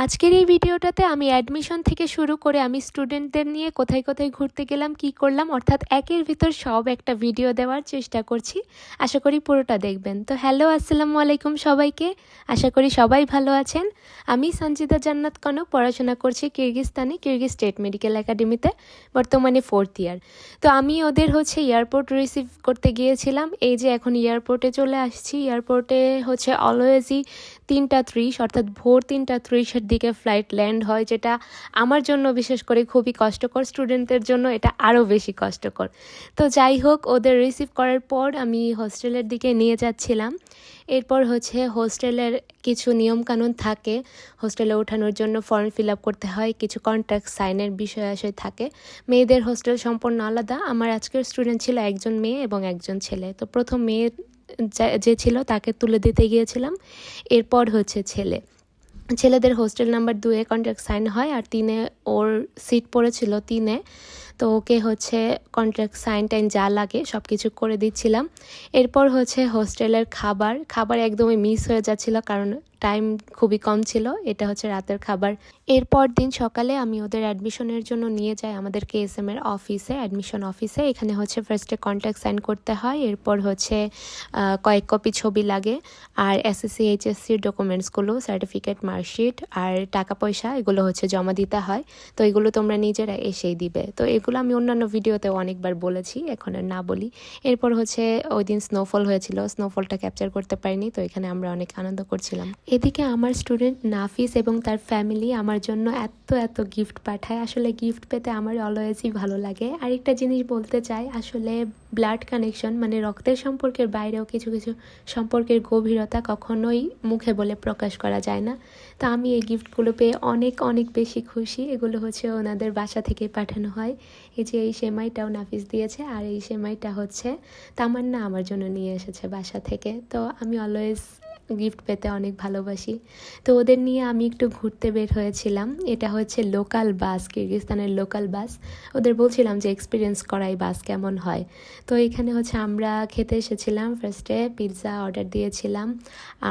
আজকের এই ভিডিওটাতে আমি অ্যাডমিশন থেকে শুরু করে আমি স্টুডেন্টদের নিয়ে কোথায় কোথায় ঘুরতে গেলাম, কি করলাম, অর্থাৎ একের ভিতর সব একটা ভিডিও দেওয়ার চেষ্টা করছি। আশা করি পুরোটা দেখবেন। তো হ্যালো, আসসালামু আলাইকুম সবাইকে। আশা করি সবাই ভালো আছেন। আমি সঞ্জিদা জান্নাত কনক, পড়াশোনা করছি কিরগিজস্তানে কিরগিজ স্টেট মেডিকেল একাডেমিতে, বর্তমানে 4th ইয়ার। তো আমি ওদের এয়ারপোর্ট রিসিভ করতে গিয়েছিলাম। এই যে এখন এয়ারপোর্টে চলে আসছি। এয়ারপোর্টে অলওয়েজই 3:30 অর্থাৎ ভোর 3:30-এর দিকে ফ্লাইট ল্যান্ড হয়, যেটা আমার জন্য বিশেষ করে খুবই কষ্টকর, স্টুডেন্টদের জন্য এটা আরও বেশি কষ্টকর। তো যাই হোক, ওদের রিসিভ করার পর আমি হোস্টেলের দিকে নিয়ে যাচ্ছিলাম। এরপর হোস্টেলের কিছু নিয়মকানুন থাকে। হোস্টেলে ওঠানোর জন্য ফর্ম ফিল আপ করতে হয়, কিছু কন্ট্যাক্ট সাইনের বিষয় আশয় থাকে। মেয়েদের হোস্টেল সম্পূর্ণ আলাদা। আমার আজকের স্টুডেন্ট ছিল একজন মেয়ে এবং একজন ছেলে। তো প্রথম মেয়ে যে ছিল তাকে তুলে দিতে গিয়েছিলাম, এরপর ছেলেদের হোস্টেল নাম্বার 2-এ কন্ট্রাক্ট সাইন হয়, আর 3-এ ওর সিট পড়েছিল 3-এ। তো ওকে কন্ট্রাক্ট সাইন টাইন যা লাগে সব কিছু করে দিচ্ছিলাম। এরপর হোস্টেলের খাবার একদমই মিস হয়ে যাচ্ছিল, কারণ টাইম খুবই কম ছিল। এটা রাতের খাবার। এরপর দিন সকালে আমি ওদের অ্যাডমিশনের জন্য নিয়ে যাই আমাদের KSM এর অফিসে, অ্যাডমিশন অফিসে। এখানে ফার্স্টে কন্ট্যাক্ট সাইন করতে হয়, এরপর কয়েক কপি ছবি লাগে, আর SSC HSCর ডকুমেন্টসগুলো, সার্টিফিকেট, মার্কশিট আর টাকা পয়সা এগুলো জমা দিতে হয়। তো এগুলো তোমরা নিজেরা এসেই দিবে। তো এগুলো আমি অন্যান্য ভিডিওতেও অনেকবার বলেছি, এখন আর না বলি। এরপর ওই দিন স্নোফল হয়েছিল, স্নোফলটা ক্যাপচার করতে পারিনি, তো এখানে আমরা অনেক আনন্দ করছিলাম। এদিকে আমার স্টুডেন্ট নাফিস এবং তার ফ্যামিলি আমার জন্য এত গিফট পাঠায়। আসলে গিফট পেতে আমার অলওয়েজই ভালো লাগে। আরেকটা জিনিস বলতে চাই, আসলে ব্লাড কানেকশন মানে রক্তের সম্পর্কের বাইরেও কিছু কিছু সম্পর্কের গভীরতা কখনোই মুখে বলে প্রকাশ করা যায় না। তো আমি এই গিফটগুলো পেয়ে অনেক বেশি খুশি। এগুলো ওনাদের বাসা থেকে পাঠানো হয়। এই যে এই সেমাইটাও নাফিস দিয়েছে, আর এই সেমাইটা তামান্না আমার জন্য নিয়ে এসেছে বাসা থেকে। তো আমি অলওয়েজ গিফট পেতে অনেক ভালোবাসি। তো ওদের নিয়ে আমি একটু ঘুরতে বের হয়েছিলাম। এটা লোকাল বাস, কিরগিজস্তানের লোকাল বাস। ওদের বলছিলাম যে এক্সপিরিয়েন্স করাই বাস কেমন হয়। তো এখানে আমরা খেতে এসেছিলাম। ফার্স্টে পিৎজা অর্ডার দিয়েছিলাম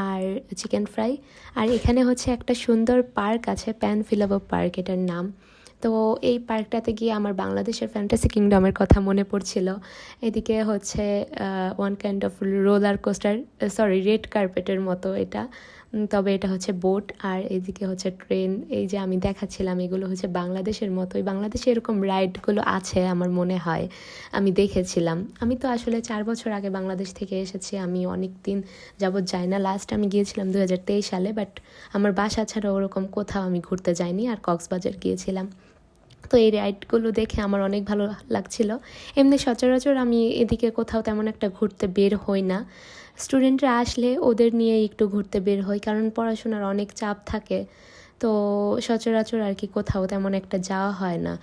আর চিকেন ফ্রাই। আর এখানে একটা সুন্দর পার্ক আছে, প্যানফিলাভো পার্ক এটার নাম। তো এই পার্কটাতে গিয়ে আমার বাংলাদেশের ফ্যান্টাসি কিংডমের কথা মনে পড়ছিল। এদিকে one kind of roller coaster, red কার্পেটের মতো এটা, তবে এটা বোট। আর এদিকে ট্রেন। এই যে আমি দেখাচ্ছিলাম, এগুলো বাংলাদেশের মতোই। বাংলাদেশে এরকম রাইডগুলো আছে আমার মনে হয়, আমি দেখেছিলাম। আমি তো আসলে 4 বছর আগে বাংলাদেশ থেকে এসেছি, আমি অনেক দিন যাবৎ যাই না। লাস্ট আমি গিয়েছিলাম 2023 সালে, বাট আমার বাসা ছাড়া ওরকম কোথাও আমি ঘুরতে যাইনি। আর কক্সবাজার গিয়েছিলাম। তো এই রাইডগুলো দেখে আমার অনেক ভালো লাগছিল। এমনি সচরাচর আমি এদিকে কোথাও তেমন একটা ঘুরতে বের হই না। স্টুডেন্টরা আসলে ওদের নিয়ে একটু ঘুরতে বের হই, কারণ পড়াশোনার অনেক চাপ থাকে। তো সচরাচর আর কি কোথাও তেমন একটা যাওয়া হয় না।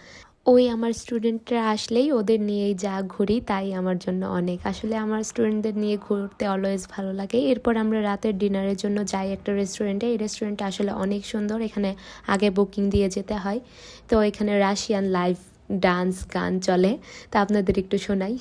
ওই আমার স্টুডেন্টরা আসলেই ওদের নিয়েই যা ঘুরি, তাই আমার জন্য অনেক। আসলে আমার স্টুডেন্টদের নিয়ে ঘুরতে অলওয়েজ ভালো লাগে। এরপর আমরা রাতের ডিনারের জন্য যাই একটা রেস্টুরেন্টে। এই রেস্টুরেন্টটা আসলে অনেক সুন্দর, এখানে আগে বুকিং দিয়ে যেতে হয়। তো এখানে রাশিয়ান লাইভ ডান্স গান চলে, তা আপনাদের একটু শোনাই।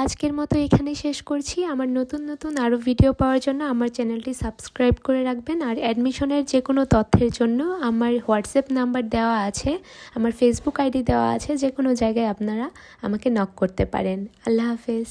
আজকের মতো এখানে শেষ করছি। আমার নতুন আরও ভিডিও পাওয়ার জন্য আমার চ্যানেলটি সাবস্ক্রাইব করে রাখবেন। আর অ্যাডমিশনের যে কোনো তথ্যের জন্য আমার হোয়াটসঅ্যাপ নাম্বার দেওয়া আছে, আমার ফেসবুক আইডি দেওয়া আছে, যে কোনো জায়গায় আপনারা আমাকে নক করতে পারেন। আল্লাহ হাফেজ।